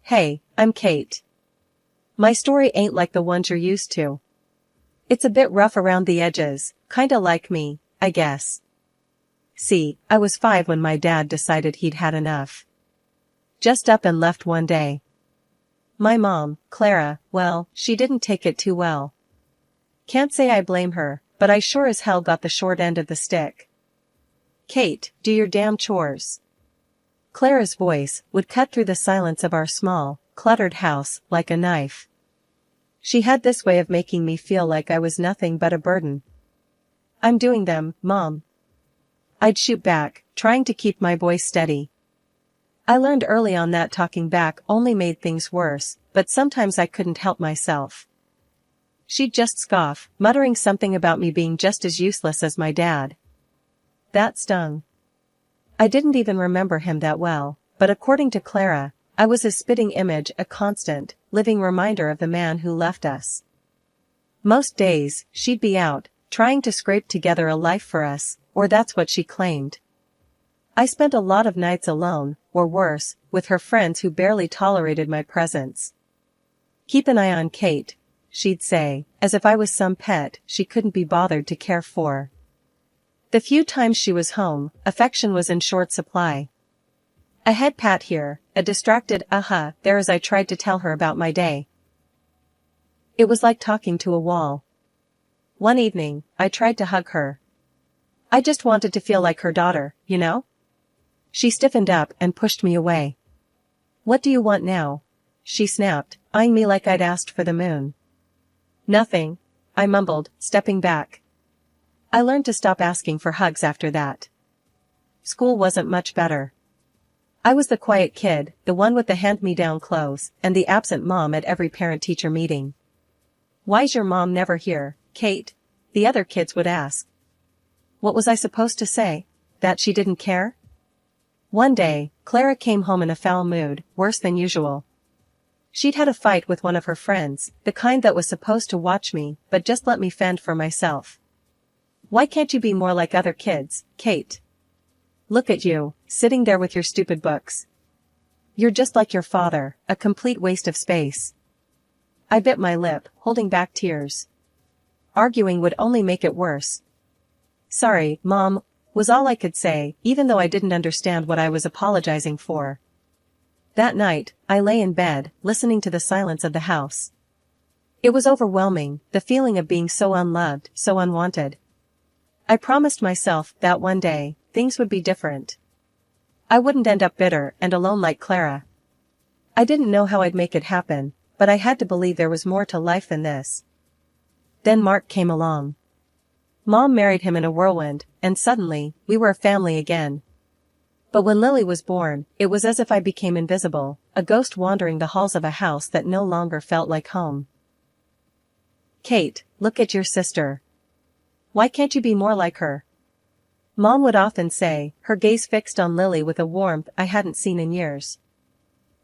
Hey, I'm Kate. My story ain't like the ones you're used to. It's a bit rough around the edges, kinda like me, I guess. See, I was 5 when my dad decided he'd had enough. Just up and left one day. My mom, Clara, well, she didn't take it too well. Can't say I blame her, but I sure as hell got the short end of the stick. Kate, do your damn chores. Clara's voice would cut through the silence of our small, cluttered house like a knife. She had this way of making me feel like I was nothing but a burden. I'm doing them, Mom. I'd shoot back, trying to keep my voice steady. I learned early on that talking back only made things worse, but sometimes I couldn't help myself. She'd just scoff, muttering something about me being just as useless as my dad. That stung. I didn't even remember him that well, but according to Clara, I was his spitting image, a constant, living reminder of the man who left us. Most days, she'd be out, trying to scrape together a life for us, or that's what she claimed. I spent a lot of nights alone, or worse, with her friends who barely tolerated my presence. Keep an eye on Kate, she'd say, as if I was some pet she couldn't be bothered to care for. The few times she was home, affection was in short supply. A head pat here, a distracted there as I tried to tell her about my day. It was like talking to a wall. One evening, I tried to hug her. I just wanted to feel like her daughter, you know? She stiffened up and pushed me away. What do you want now? She snapped, eyeing me like I'd asked for the moon. Nothing, I mumbled, stepping back. I learned to stop asking for hugs after that. School wasn't much better. I was the quiet kid, the one with the hand-me-down clothes, and the absent mom at every parent-teacher meeting. Why's your mom never here, Kate? The other kids would ask. What was I supposed to say? That she didn't care? One day, Clara came home in a foul mood, worse than usual. She'd had a fight with one of her friends, the kind that was supposed to watch me, but just let me fend for myself. Why can't you be more like other kids, Kate? Look at you, sitting there with your stupid books. You're just like your father, a complete waste of space. I bit my lip, holding back tears. Arguing would only make it worse. Sorry, Mom, was all I could say, even though I didn't understand what I was apologizing for. That night, I lay in bed, listening to the silence of the house. It was overwhelming, the feeling of being so unloved, so unwanted. I promised myself that one day, things would be different. I wouldn't end up bitter and alone like Clara. I didn't know how I'd make it happen, but I had to believe there was more to life than this. Then Mark came along. Mom married him in a whirlwind, and suddenly, we were a family again. But when Lily was born, it was as if I became invisible, a ghost wandering the halls of a house that no longer felt like home. Kate, look at your sister. Why can't you be more like her? Mom would often say, her gaze fixed on Lily with a warmth I hadn't seen in years.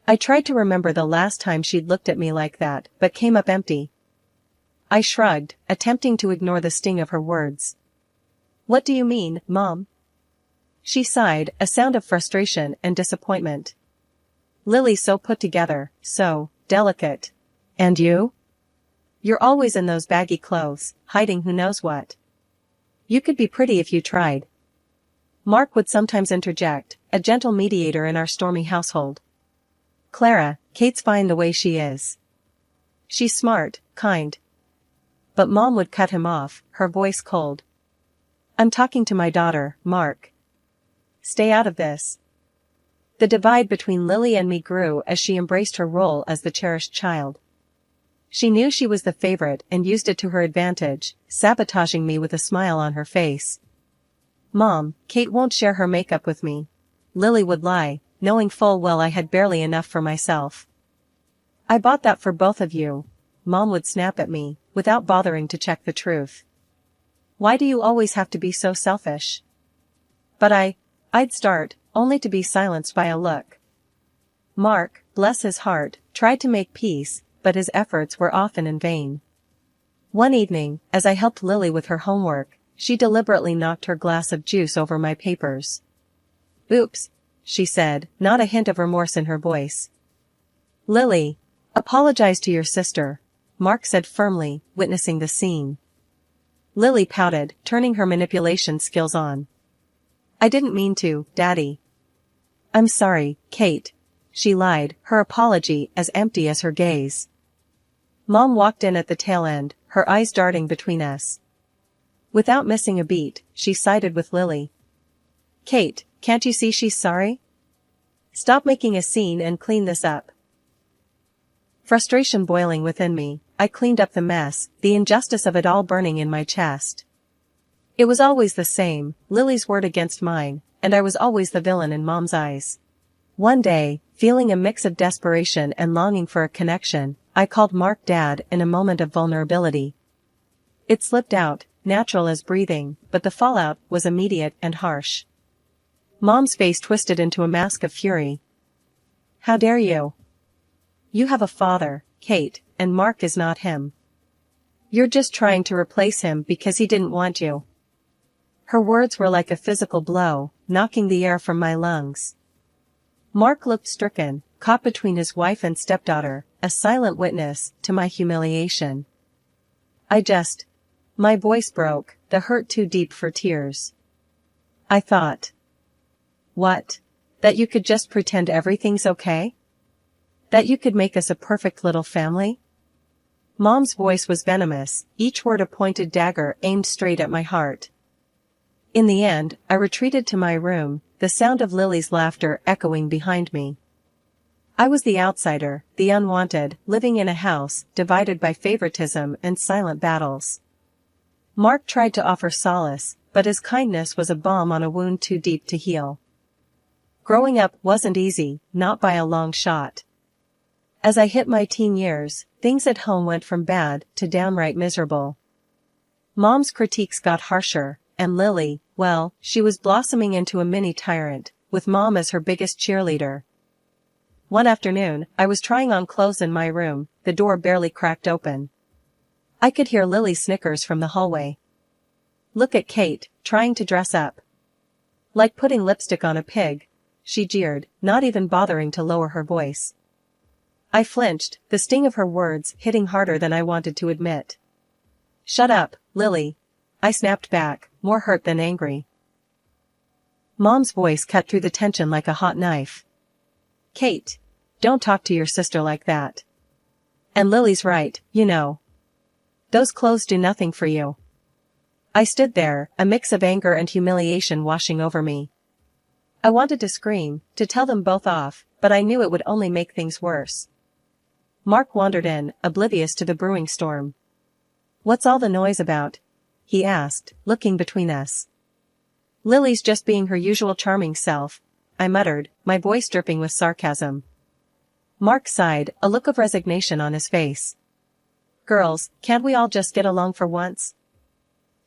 I tried to remember the last time she'd looked at me like that, but came up empty. I shrugged, attempting to ignore the sting of her words. What do you mean, Mom? She sighed, a sound of frustration and disappointment. Lily's so put together, so delicate. And you? You're always in those baggy clothes, hiding who knows what. You could be pretty if you tried. Mark would sometimes interject, a gentle mediator in our stormy household. Clara, Kate's fine the way she is. She's smart, kind. But Mom would cut him off, her voice cold. I'm talking to my daughter, Mark. Stay out of this. The divide between Lily and me grew as she embraced her role as the cherished child. She knew she was the favorite and used it to her advantage, sabotaging me with a smile on her face. Mom, Kate won't share her makeup with me. Lily would lie, knowing full well I had barely enough for myself. I bought that for both of you, Mom would snap at me, without bothering to check the truth. Why do you always have to be so selfish? But I'd start, only to be silenced by a look. Mark, bless his heart, tried to make peace, but his efforts were often in vain. One evening, as I helped Lily with her homework, she deliberately knocked her glass of juice over my papers. Oops, she said, not a hint of remorse in her voice. Lily, apologize to your sister, Mark said firmly, witnessing the scene. Lily pouted, turning her manipulation skills on. I didn't mean to, Daddy. I'm sorry, Kate. She lied, her apology as empty as her gaze. Mom walked in at the tail end, her eyes darting between us. Without missing a beat, she sided with Lily. Kate, can't you see she's sorry? Stop making a scene and clean this up. Frustration boiling within me, I cleaned up the mess, the injustice of it all burning in my chest. It was always the same, Lily's word against mine, and I was always the villain in Mom's eyes. One day, feeling a mix of desperation and longing for a connection, I called Mark Dad in a moment of vulnerability. It slipped out, natural as breathing, but the fallout was immediate and harsh. Mom's face twisted into a mask of fury. How dare you? You have a father, Kate, and Mark is not him. You're just trying to replace him because he didn't want you. Her words were like a physical blow, knocking the air from my lungs. Mark looked stricken, caught between his wife and stepdaughter, a silent witness to my humiliation. My voice broke, the hurt too deep for tears. I thought. What? That you could just pretend everything's okay? That you could make us a perfect little family? Mom's voice was venomous, each word a pointed dagger aimed straight at my heart. In the end, I retreated to my room, the sound of Lily's laughter echoing behind me. I was the outsider, the unwanted, living in a house divided by favoritism and silent battles. Mark tried to offer solace, but his kindness was a balm on a wound too deep to heal. Growing up wasn't easy, not by a long shot. As I hit my teen years, things at home went from bad to downright miserable. Mom's critiques got harsher, and Lily, well, she was blossoming into a mini tyrant, with Mom as her biggest cheerleader. One afternoon, I was trying on clothes in my room, the door barely cracked open. I could hear Lily's snickers from the hallway. Look at Kate, trying to dress up. Like putting lipstick on a pig, she jeered, not even bothering to lower her voice. I flinched, the sting of her words hitting harder than I wanted to admit. Shut up, Lily. I snapped back, more hurt than angry. Mom's voice cut through the tension like a hot knife. Kate, don't talk to your sister like that. And Lily's right, you know. Those clothes do nothing for you. I stood there, a mix of anger and humiliation washing over me. I wanted to scream, to tell them both off, but I knew it would only make things worse. Mark wandered in, oblivious to the brewing storm. What's all the noise about? He asked, looking between us. Lily's just being her usual charming self, I muttered, my voice dripping with sarcasm. Mark sighed, a look of resignation on his face. Girls, can't we all just get along for once?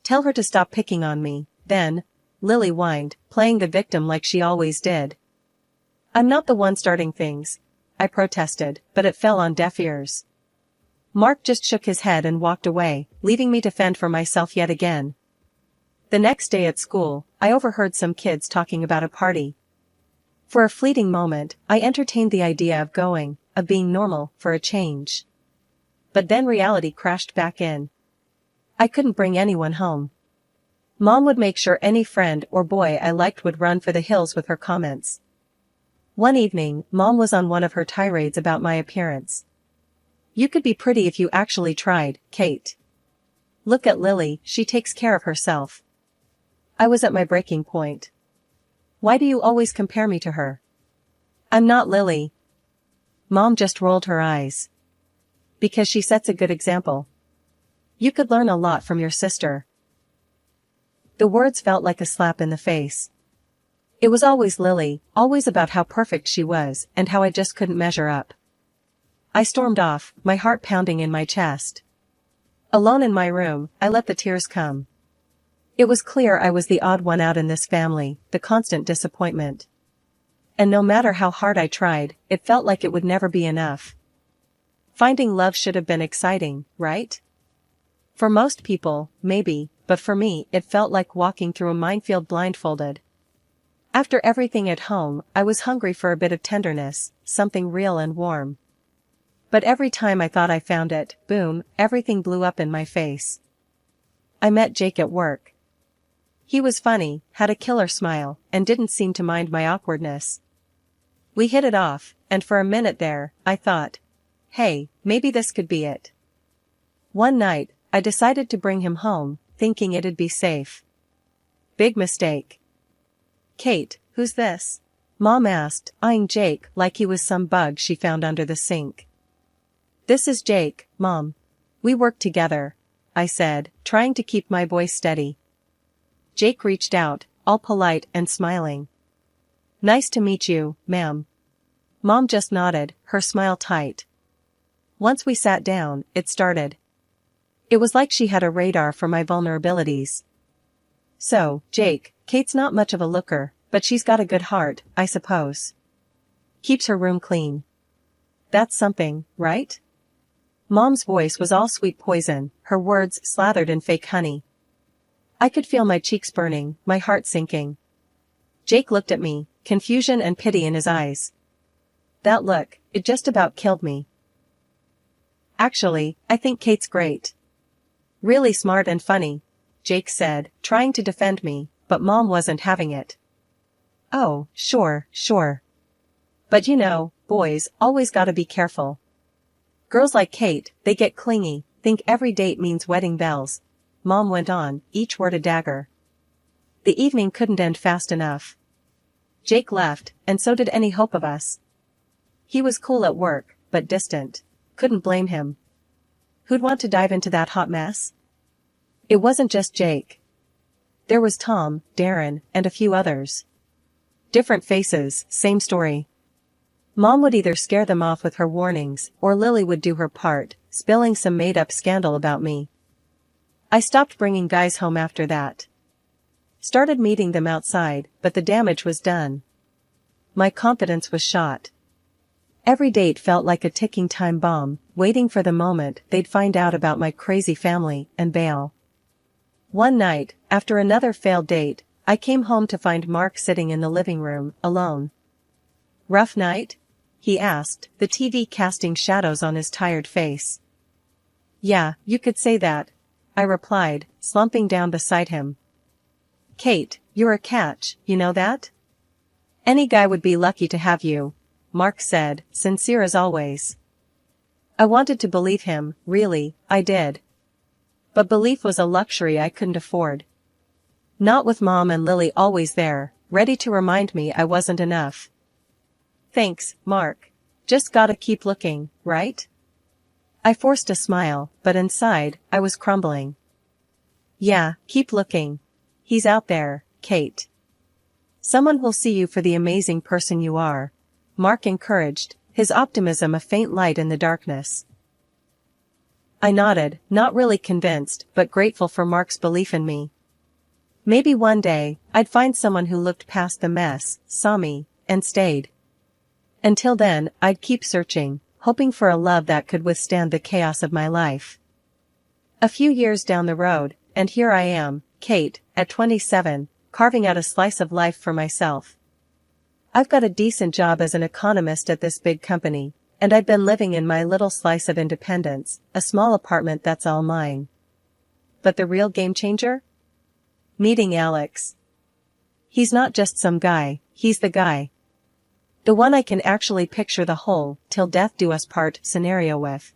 Tell her to stop picking on me, then, Lily whined, playing the victim like she always did. I'm not the one starting things, I protested, but it fell on deaf ears. Mark just shook his head and walked away, leaving me to fend for myself yet again. The next day at school, I overheard some kids talking about a party. For a fleeting moment, I entertained the idea of going, of being normal, for a change. But then reality crashed back in. I couldn't bring anyone home. Mom would make sure any friend or boy I liked would run for the hills with her comments. One evening, Mom was on one of her tirades about my appearance. You could be pretty if you actually tried, Kate. Look at Lily, she takes care of herself. I was at my breaking point. Why do you always compare me to her? I'm not Lily. Mom just rolled her eyes. Because she sets a good example. You could learn a lot from your sister. The words felt like a slap in the face. It was always Lily, always about how perfect she was, and how I just couldn't measure up. I stormed off, my heart pounding in my chest. Alone in my room, I let the tears come. It was clear I was the odd one out in this family, the constant disappointment. And no matter how hard I tried, it felt like it would never be enough. Finding love should have been exciting, right? For most people, maybe, but for me, it felt like walking through a minefield blindfolded. After everything at home, I was hungry for a bit of tenderness, something real and warm. But every time I thought I found it, boom, everything blew up in my face. I met Jake at work. He was funny, had a killer smile, and didn't seem to mind my awkwardness. We hit it off, and for a minute there, I thought, hey, maybe this could be it. One night, I decided to bring him home, thinking it'd be safe. Big mistake. Kate, who's this? Mom asked, eyeing Jake like he was some bug she found under the sink. This is Jake, Mom. We work together, I said, trying to keep my voice steady. Jake reached out, all polite and smiling. Nice to meet you, ma'am. Mom just nodded, her smile tight. Once we sat down, it started. It was like she had a radar for my vulnerabilities. So, Jake, Kate's not much of a looker, but she's got a good heart, I suppose. Keeps her room clean. That's something, right? Mom's voice was all sweet poison, her words slathered in fake honey. I could feel my cheeks burning, my heart sinking. Jake looked at me, confusion and pity in his eyes. That look, it just about killed me. Actually, I think Kate's great. Really smart and funny, Jake said, trying to defend me, but Mom wasn't having it. Oh, sure. But you know, boys always gotta be careful. Girls like Kate, they get clingy, think every date means wedding bells. Mom went on, each word a dagger. The evening couldn't end fast enough. Jake left, and so did any hope of us. He was cool at work, but distant. Couldn't blame him. Who'd want to dive into that hot mess? It wasn't just Jake. There was Tom, Darren, and a few others. Different faces, same story. Mom would either scare them off with her warnings, or Lily would do her part, spilling some made-up scandal about me. I stopped bringing guys home after that. Started meeting them outside, but the damage was done. My confidence was shot. Every date felt like a ticking time bomb, waiting for the moment they'd find out about my crazy family and bail. One night, after another failed date, I came home to find Mark sitting in the living room, alone. Rough night? He asked, the TV casting shadows on his tired face. Yeah, you could say that, I replied, slumping down beside him. Kate, you're a catch, you know that? Any guy would be lucky to have you, Mark said, sincere as always. I wanted to believe him, really, I did. But belief was a luxury I couldn't afford. Not with Mom and Lily always there, ready to remind me I wasn't enough. Thanks, Mark. Just gotta keep looking, right? I forced a smile, but inside, I was crumbling. Yeah, keep looking. He's out there, Kate. Someone will see you for the amazing person you are, Mark encouraged, his optimism a faint light in the darkness. I nodded, not really convinced, but grateful for Mark's belief in me. Maybe one day, I'd find someone who looked past the mess, saw me, and stayed. Until then, I'd keep searching, hoping for a love that could withstand the chaos of my life. A few years down the road, and here I am, Kate, at 27, carving out a slice of life for myself. I've got a decent job as an economist at this big company, and I've been living in my little slice of independence, a small apartment that's all mine. But the real game changer? Meeting Alex. He's not just some guy, he's the guy. The one I can actually picture the whole, till death do us part scenario with.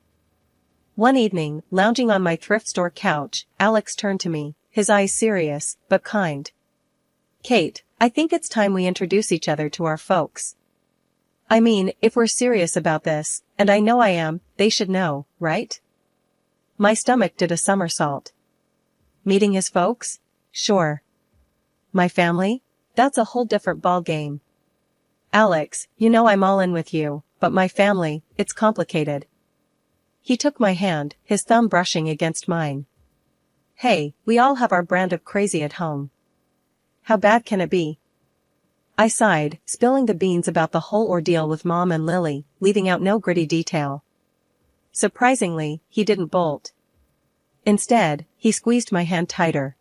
One evening, lounging on my thrift store couch, Alex turned to me, his eyes serious, but kind. Kate, I think it's time we introduce each other to our folks. I mean, if we're serious about this, and I know I am, they should know, right? My stomach did a somersault. Meeting his folks? Sure. My family? That's a whole different ball game. Alex, you know I'm all in with you, but my family, it's complicated. He took my hand, his thumb brushing against mine. Hey, we all have our brand of crazy at home. How bad can it be? I sighed, spilling the beans about the whole ordeal with Mom and Lily, leaving out no gritty detail. Surprisingly, he didn't bolt. Instead, he squeezed my hand tighter.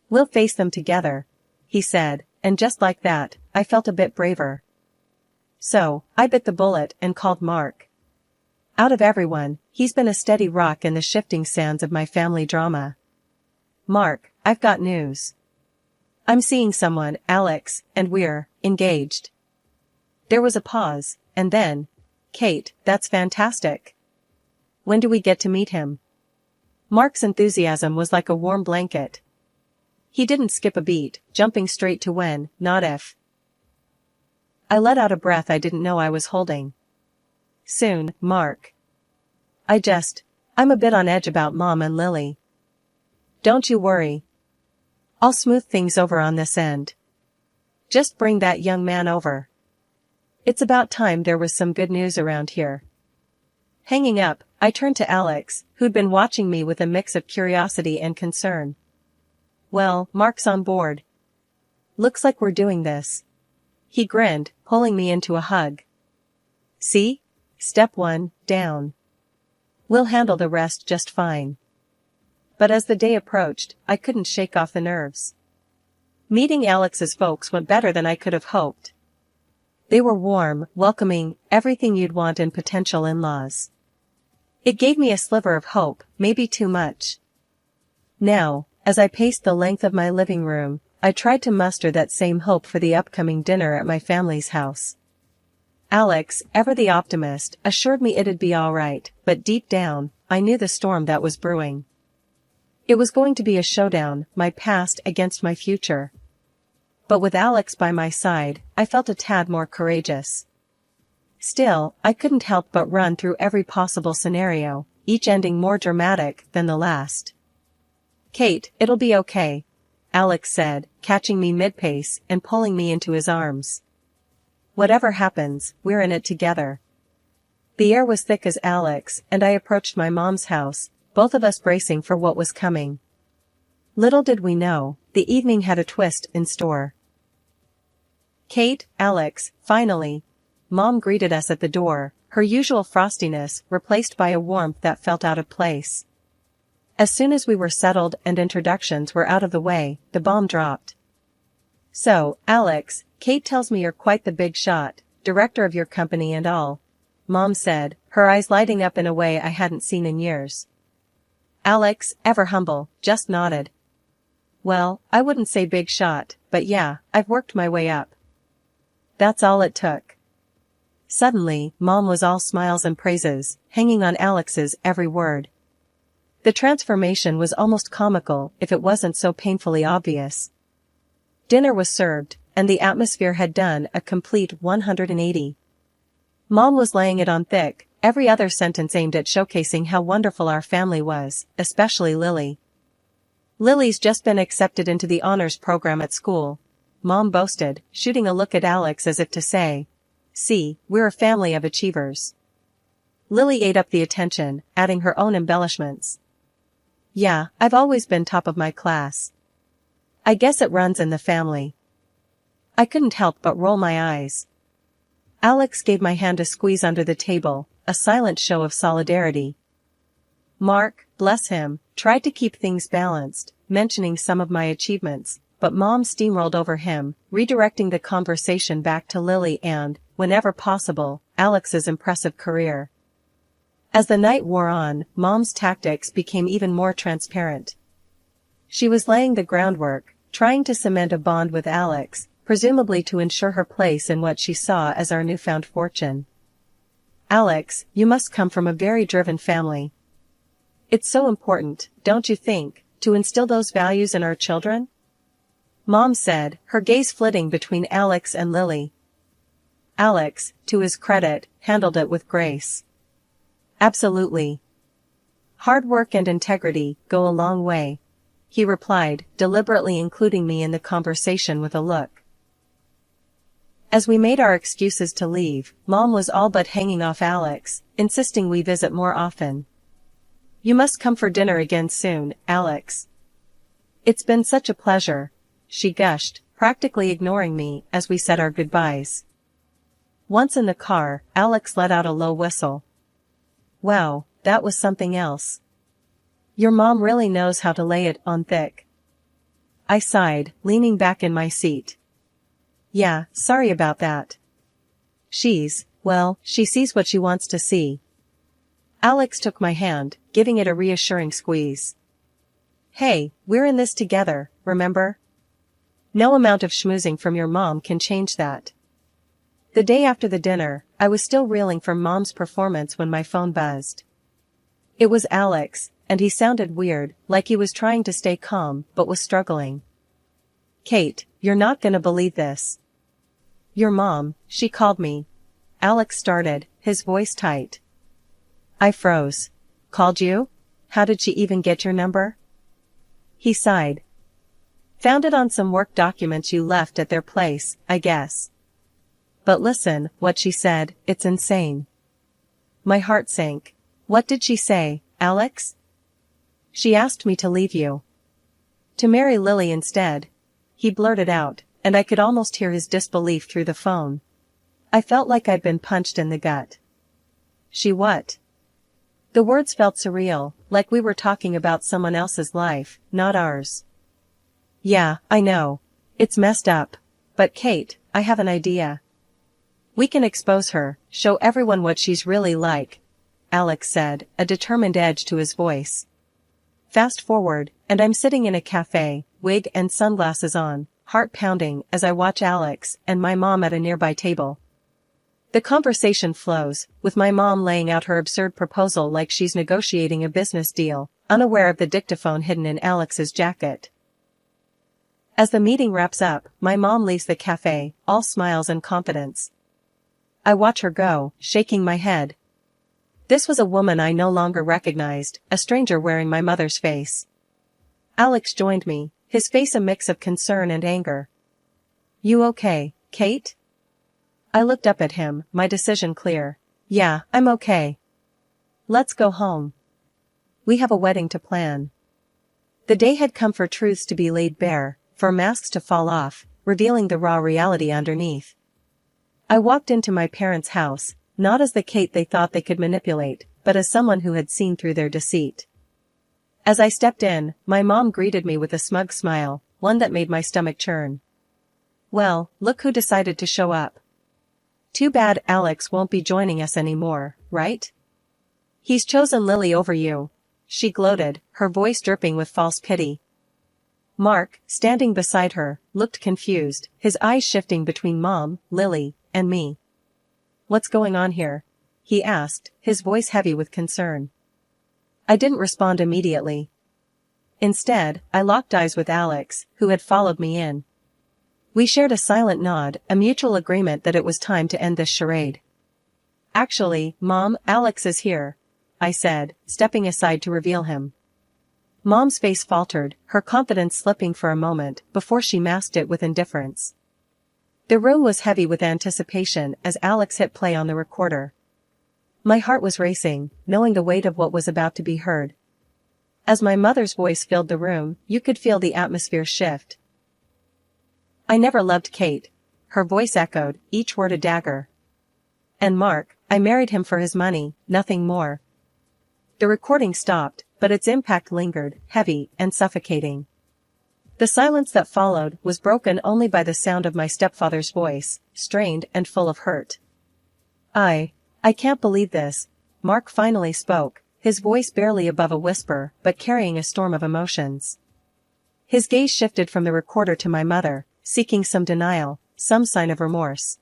We'll face them together, he said, and just like that, I felt a bit braver. So, I bit the bullet and called Mark. Out of everyone, he's been a steady rock in the shifting sands of my family drama. Mark, I've got news. I'm seeing someone, Alex, and we're engaged. There was a pause, and then, Kate, that's fantastic. When do we get to meet him? Mark's enthusiasm was like a warm blanket. He didn't skip a beat, jumping straight to when, not if. I let out a breath I didn't know I was holding. Soon, Mark. I'm a bit on edge about Mom and Lily. Don't you worry. I'll smooth things over on this end. Just bring that young man over. It's about time there was some good news around here. Hanging up, I turned to Alex, who'd been watching me with a mix of curiosity and concern. Well, Mark's on board. Looks like we're doing this. He grinned, pulling me into a hug. See? Step 1, down. We'll handle the rest just fine. But as the day approached, I couldn't shake off the nerves. Meeting Alex's folks went better than I could have hoped. They were warm, welcoming, everything you'd want in potential in-laws. It gave me a sliver of hope, maybe too much. Now, as I paced the length of my living room, I tried to muster that same hope for the upcoming dinner at my family's house. Alex, ever the optimist, assured me it'd be all right, but deep down, I knew the storm that was brewing. It was going to be a showdown, my past against my future. But with Alex by my side, I felt a tad more courageous. Still, I couldn't help but run through every possible scenario, each ending more dramatic than the last. Kate, it'll be okay, Alex said, catching me mid-pace and pulling me into his arms. Whatever happens, we're in it together. The air was thick as Alex and I approached my mom's house, both of us bracing for what was coming. Little did we know, the evening had a twist in store. Kate, Alex, finally. Mom greeted us at the door, her usual frostiness replaced by a warmth that felt out of place. As soon as we were settled and introductions were out of the way, the bomb dropped. So, Alex, Kate tells me you're quite the big shot, director of your company and all, Mom said, her eyes lighting up in a way I hadn't seen in years. Alex, ever humble, just nodded. Well, I wouldn't say big shot, but yeah, I've worked my way up. That's all it took. Suddenly, Mom was all smiles and praises, hanging on Alex's every word. The transformation was almost comical if it wasn't so painfully obvious. Dinner was served, and the atmosphere had done a complete 180. Mom was laying it on thick, every other sentence aimed at showcasing how wonderful our family was, especially Lily. Lily's just been accepted into the honors program at school, Mom boasted, shooting a look at Alex as if to say, see, we're a family of achievers. Lily ate up the attention, adding her own embellishments. Yeah, I've always been top of my class. I guess it runs in the family. I couldn't help but roll my eyes. Alex gave my hand a squeeze under the table, a silent show of solidarity. Mark, bless him, tried to keep things balanced, mentioning some of my achievements, but Mom steamrolled over him, redirecting the conversation back to Lily and, whenever possible, Alex's impressive career. As the night wore on, Mom's tactics became even more transparent. She was laying the groundwork, trying to cement a bond with Alex, presumably to ensure her place in what she saw as our newfound fortune. Alex, you must come from a very driven family. It's so important, don't you think, to instill those values in our children? Mom said, her gaze flitting between Alex and Lily. Alex, to his credit, handled it with grace. Absolutely. Hard work and integrity go a long way, he replied, deliberately including me in the conversation with a look. As we made our excuses to leave, Mom was all but hanging off Alex, insisting we visit more often. You must come for dinner again soon, Alex. It's been such a pleasure, she gushed, practically ignoring me as we said our goodbyes. Once in the car, Alex let out a low whistle. Wow, that was something else. Your mom really knows how to lay it on thick. I sighed, leaning back in my seat. Yeah, sorry about that. Well, she sees what she wants to see. Alex took my hand, giving it a reassuring squeeze. Hey, we're in this together, remember? No amount of schmoozing from your mom can change that. The day after the dinner, I was still reeling from Mom's performance when my phone buzzed. It was Alex, and he sounded weird, like he was trying to stay calm but was struggling. Kate, you're not gonna believe this. Your mom, she called me. Alex started, his voice tight. I froze. Called you? How did she even get your number? He sighed. Found it on some work documents you left at their place, I guess. But listen, what she said, it's insane. My heart sank. What did she say, Alex? She asked me to leave you. To marry Lily instead. He blurted out, and I could almost hear his disbelief through the phone. I felt like I'd been punched in the gut. She what? The words felt surreal, like we were talking about someone else's life, not ours. Yeah, I know. It's messed up. But Kate, I have an idea. We can expose her, show everyone what she's really like, Alex said, a determined edge to his voice. Fast forward, and I'm sitting in a cafe, wig and sunglasses on, heart pounding as I watch Alex and my mom at a nearby table. The conversation flows, with my mom laying out her absurd proposal like she's negotiating a business deal, unaware of the dictaphone hidden in Alex's jacket. As the meeting wraps up, my mom leaves the cafe, all smiles and confidence. I watch her go, shaking my head. This was a woman I no longer recognized, a stranger wearing my mother's face. Alex joined me, his face a mix of concern and anger. You okay, Kate? I looked up at him, my decision clear. Yeah, I'm okay. Let's go home. We have a wedding to plan. The day had come for truths to be laid bare, for masks to fall off, revealing the raw reality underneath. I walked into my parents' house, not as the Kate they thought they could manipulate, but as someone who had seen through their deceit. As I stepped in, my mom greeted me with a smug smile, one that made my stomach churn. Well, look who decided to show up. Too bad Alex won't be joining us anymore, right? He's chosen Lily over you. She gloated, her voice dripping with false pity. Mark, standing beside her, looked confused, his eyes shifting between Mom, Lily, and me. What's going on here? He asked, his voice heavy with concern. I didn't respond immediately. Instead, I locked eyes with Alex, who had followed me in. We shared a silent nod, a mutual agreement that it was time to end this charade. Actually, Mom, Alex is here, I said, stepping aside to reveal him. Mom's face faltered, her confidence slipping for a moment, before she masked it with indifference. The room was heavy with anticipation as Alex hit play on the recorder. My heart was racing, knowing the weight of what was about to be heard. As my mother's voice filled the room, you could feel the atmosphere shift. I never loved Kate. Her voice echoed, each word a dagger. And Mark, I married him for his money, nothing more. The recording stopped, but its impact lingered, heavy and suffocating. The silence that followed was broken only by the sound of my stepfather's voice, strained and full of hurt. I can't believe this, Mark finally spoke, his voice barely above a whisper but carrying a storm of emotions. His gaze shifted from the recorder to my mother, seeking some denial, some sign of remorse.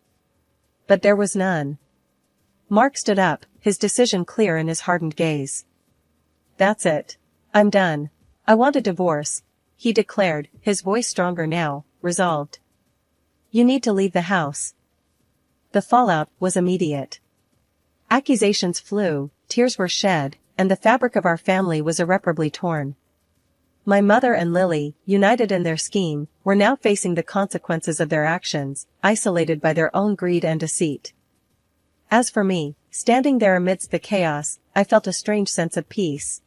But there was none. Mark stood up, his decision clear in his hardened gaze. That's it. I'm done. I want a divorce, he declared, his voice stronger now, resolved. You need to leave the house. The fallout was immediate. Accusations flew, tears were shed, and the fabric of our family was irreparably torn. My mother and Lily, united in their scheme, were now facing the consequences of their actions, isolated by their own greed and deceit. As for me, standing there amidst the chaos, I felt a strange sense of peace.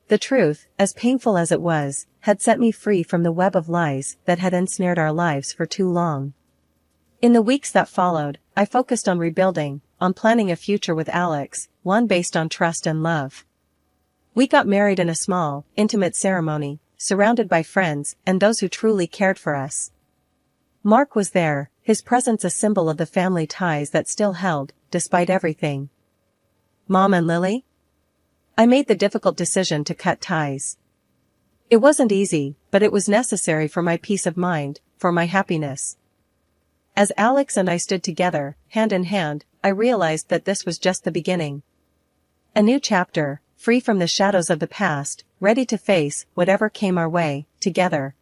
The truth, as painful as it was, had set me free from the web of lies that had ensnared our lives for too long. In the weeks that followed, I focused on rebuilding, on planning a future with Alex, one based on trust and love. We got married in a small, intimate ceremony, surrounded by friends and those who truly cared for us. Mark was there, his presence a symbol of the family ties that still held, despite everything. Mom and Lily? I made the difficult decision to cut ties. It wasn't easy, but it was necessary for my peace of mind, for my happiness. As Alex and I stood together, hand in hand, I realized that this was just the beginning. A new chapter, free from the shadows of the past, ready to face whatever came our way, together.